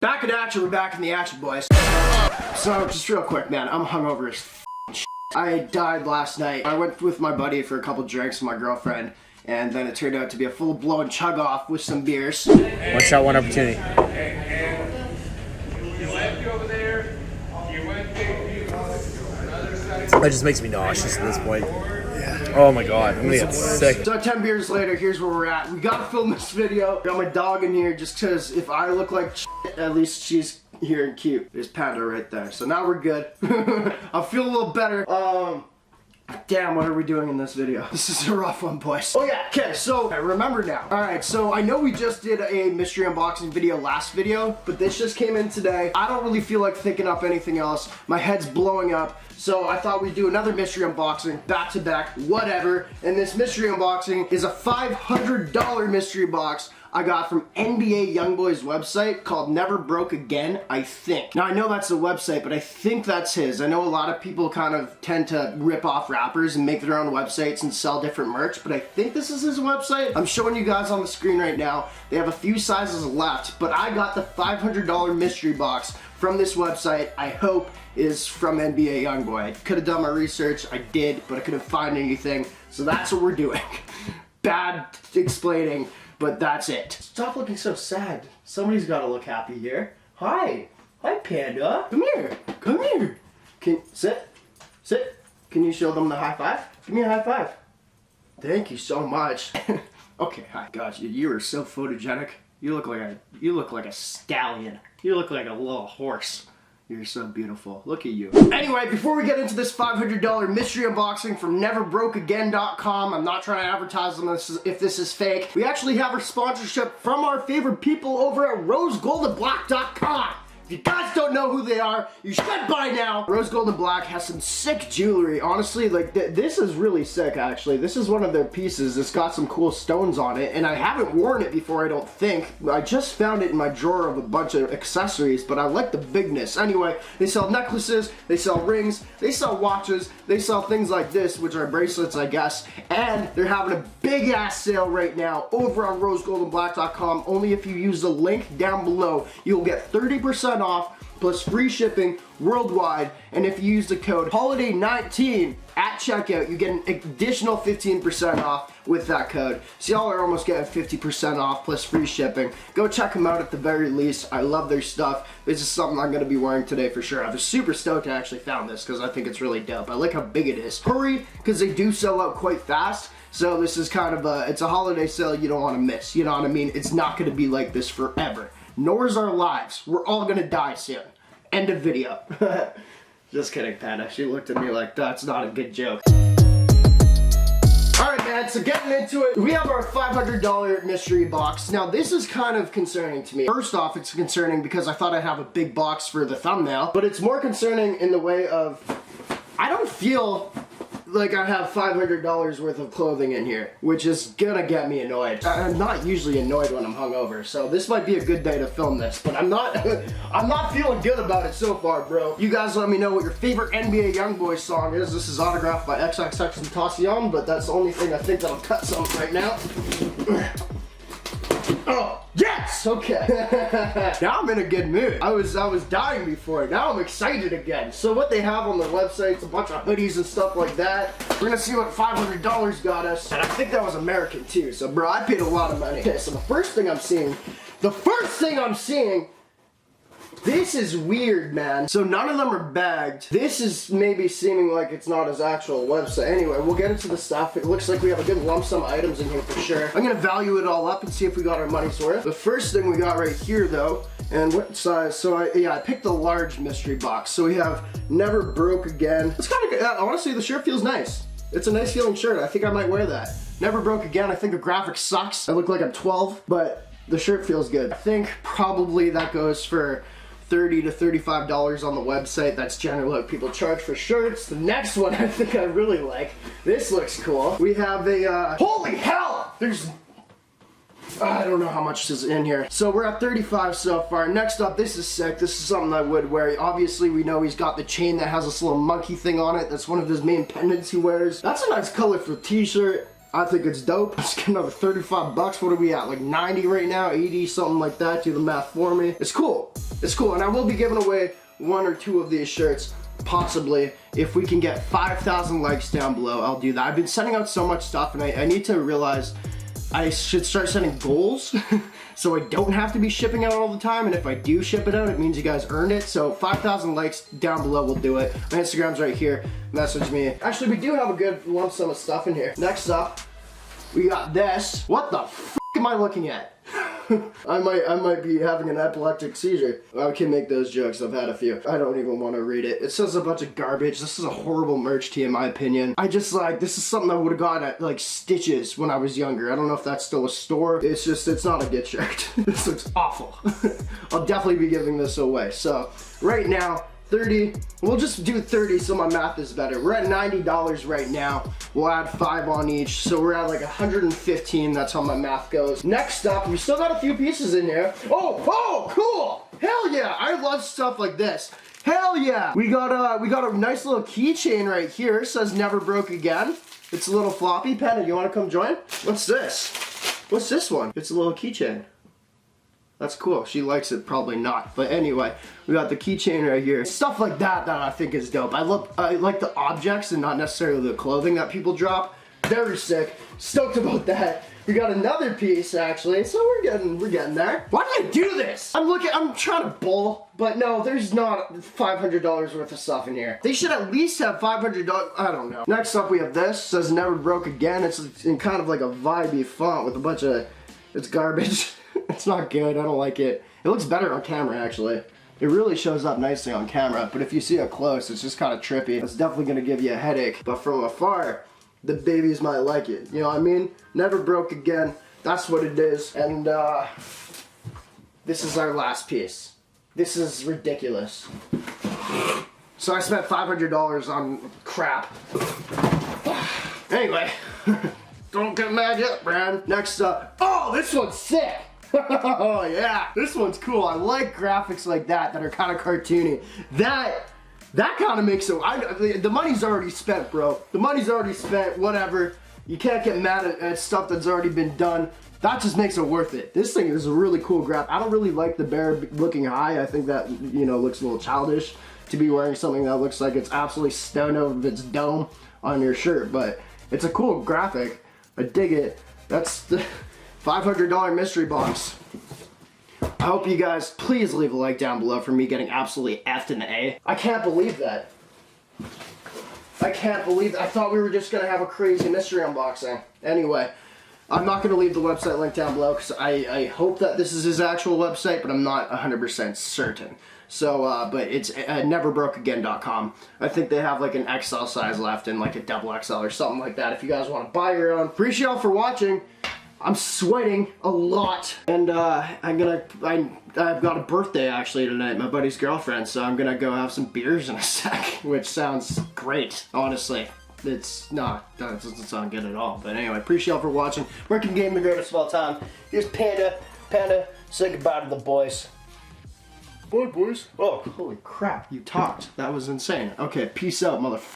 Back in action, we're back in the action, boys. So, just real quick, man, I'm hungover as shit. I died last night. I went with my buddy for a couple drinks with my girlfriend, and then it turned out to be a full-blown chug-off with some beers. One shot, one opportunity. That just makes me nauseous at this point. Yeah. Oh my god, I'm gonna get sick. So 10 beers later, here's where we're at. We gotta film this video. Got my dog in here just cause if I look like shit, at least she's here and cute. There's Panda right there. So now we're good. I feel a little better. Damn, what are we doing in this video? This is a rough one, boys. Oh yeah, okay, so I remember now. Alright, so I know we just did a mystery unboxing video last video, but this just came in today. I don't really feel like thinking up anything else. My head's blowing up. So I thought we'd do another mystery unboxing, back to back, whatever. And this mystery unboxing is a $500 mystery box I got from NBA YoungBoy's website called Never Broke Again, I think. Now I know that's the website, but I think that's his. I know a lot of people kind of tend to rip off rappers and make their own websites and sell different merch, but I think this is his website. I'm showing you guys on the screen right now. They have a few sizes left, but I got the $500 mystery box from this website. I hope is from NBA YoungBoy. I could have done my research, I did, but I couldn't find anything, so that's what we're doing. Bad explaining, but that's it. Stop looking so sad. Somebody's gotta look happy here. Hi. Hi, Panda. Come here. Come here. Sit. Can you show them the high five? Give me a high five. Thank you so much. Okay, hi. Gosh, you are so photogenic. You look like a stallion. You look like a little horse. You're so beautiful. Look at you. Anyway, before we get into this $500 mystery unboxing from NeverBrokeAgain.com, I'm not trying to advertise on this if this is fake. We actually have our sponsorship from our favorite people over at RoseGoldandBlack.com. If you guys don't know who they are, you should by now. Rose Gold and Black has some sick jewelry. Honestly, like this is really sick actually. This is one of their pieces. It's got some cool stones on it, and I haven't worn it before, I don't think. I just found it in my drawer of a bunch of accessories, but I like the bigness. Anyway, they sell necklaces, they sell rings, they sell watches, they sell things like this, which are bracelets, I guess, and they're having a big ass sale right now over on RoseGoldandBlack.com. Only if you use the link down below, you'll get 30% off plus free shipping worldwide, and if you use the code HOLIDAY19 at checkout, you get an additional 15% off with that code. So y'all are almost getting 50% off plus free shipping. Go check them out at the very least. I love their stuff. This is something I'm going to be wearing today for sure. I was super stoked I actually found this because I think it's really dope. I like how big it is. Hurry, because they do sell out quite fast. So this is kind of it's a holiday sale you don't want to miss. You know what I mean? It's not going to be like this forever. Nor is our lives. We're all gonna die soon. End of video. Just kidding, Panda. She looked at me like, that's not a good joke. Alright, man, so getting into it, we have our $500 mystery box. Now, this is kind of concerning to me. First off, it's concerning because I thought I'd have a big box for the thumbnail, but it's more concerning in the way of, I don't feel like I have $500 worth of clothing in here, which is gonna get me annoyed. I'm not usually annoyed when I'm hungover, so this might be a good day to film this, but I'm not I'm not feeling good about it so far, bro. You guys let me know what your favorite NBA YoungBoy song is. This is autographed by XXXTentacion, but that's the only thing I think that'll cut something right now. Oh, yes! Okay. Now I'm in a good mood. I was dying before. Now I'm excited again. So what they have on their website is a bunch of hoodies and stuff like that. We're gonna see what $500 got us. And I think that was American too. So bro, I paid a lot of money. Okay, so the first thing I'm seeing, this is weird, man. So none of them are bagged. This is maybe seeming like it's not his actual website. Anyway, we'll get into the stuff. It looks like we have a good lump sum of items in here for sure. I'm gonna value it all up and see if we got our money's worth. The first thing we got right here though, and what size? So I picked the large mystery box. So we have Never Broke Again. It's kind of good. Honestly, the shirt feels nice. It's a nice feeling shirt. I think I might wear that. Never Broke Again. I think the graphic sucks. I look like I'm 12, but the shirt feels good. I think probably that goes for $30 to $35 on the website. That's generally what people charge for shirts. The next one I think I really like. This looks cool. We have a, holy hell! I don't know how much is in here. So we're at 35 so far. Next up, this is sick. This is something I would wear. Obviously, we know he's got the chain that has this little monkey thing on it. That's one of his main pendants he wears. That's a nice colorful t-shirt. I think it's dope. Let's get another 35 bucks. What are we at? Like 90 right now, 80, something like that. Do the math for me. It's cool. It's cool. And I will be giving away 1 or 2 of these shirts, possibly. If we can get 5,000 likes down below, I'll do that. I've been sending out so much stuff, and I need to realize I should start setting goals so I don't have to be shipping out all the time, and if I do ship it out, it means you guys earned it. So 5,000 likes down below will do it. My Instagram's right here. Message me. Actually, we do have a good lump sum of stuff in here. Next up, we got this. What the f am I looking at? I might be having an epileptic seizure. I can make those jokes. I've had a few. I don't even want to read it. It says a bunch of garbage. This is a horrible merch tee in my opinion. I just like, this is something I would have got at like Stitches when I was younger. I don't know if that's still a store. It's just, it's not a good shirt. This looks awful. I'll definitely be giving this away. So right now, 30, we'll just do 30 so my math is better. We're at $90 right now. We'll add 5 on each, so we're at like 115, that's how my math goes. Next up, we still got a few pieces in here. Oh, cool! Hell yeah, I love stuff like this. Hell yeah! We got a nice little keychain right here. It says never broke again. It's a little floppy. Penna, you wanna come join? What's this? What's this one? It's a little keychain. That's cool. She likes it, probably not. But anyway, we got the keychain right here. Stuff like that I think is dope. I like the objects and not necessarily the clothing that people drop. Very sick. Stoked about that. We got another piece actually, so we're getting there. Why did I do this? I'm trying to bull, but no, there's not $500 worth of stuff in here. They should at least have $500. I don't know. Next up, we have this. It says never broke again. It's in kind of like a vibey font with a bunch of, it's garbage. It's not good, I don't like it. It looks better on camera actually. It really shows up nicely on camera, but if you see it close, it's just kind of trippy. It's definitely gonna give you a headache, but from afar, the babies might like it. You know what I mean? Never broke again, that's what it is. And this is our last piece. This is ridiculous. So I spent $500 on crap. Anyway, don't get mad yet, Brand. Next up, oh, this one's sick. Oh yeah, this one's cool. I like graphics like that are kind of cartoony. That kind of makes it, the money's already spent, bro. The money's already spent, whatever. You can't get mad at stuff that's already been done. That just makes it worth it. This thing is a really cool graph. I don't really like the bear looking high. I think that, you know, looks a little childish to be wearing something that looks like it's absolutely stoned out of its dome on your shirt, but it's a cool graphic. I dig it. That's the $500 mystery box. I hope you guys please leave a like down below for me getting absolutely F'd in the A. I can't believe that. I can't believe that. I thought we were just gonna have a crazy mystery unboxing. Anyway, I'm not gonna leave the website link down below because I hope that this is his actual website, but I'm not 100% certain. So, but it's neverbrokeagain.com. I think they have like an XL size left and like a double XL or something like that if you guys want to buy your own. Appreciate y'all for watching. I'm sweating a lot, and I've got a birthday actually tonight, my buddy's girlfriend, so I'm gonna go have some beers in a sec, which sounds great, honestly. It's not, that doesn't sound good at all, but anyway, appreciate y'all for watching. Working Game, the greatest of all time. Here's Panda. Panda, say goodbye to the boys. Bye, boys. Oh, holy crap, you talked. That was insane. Okay, peace out, motherfucker.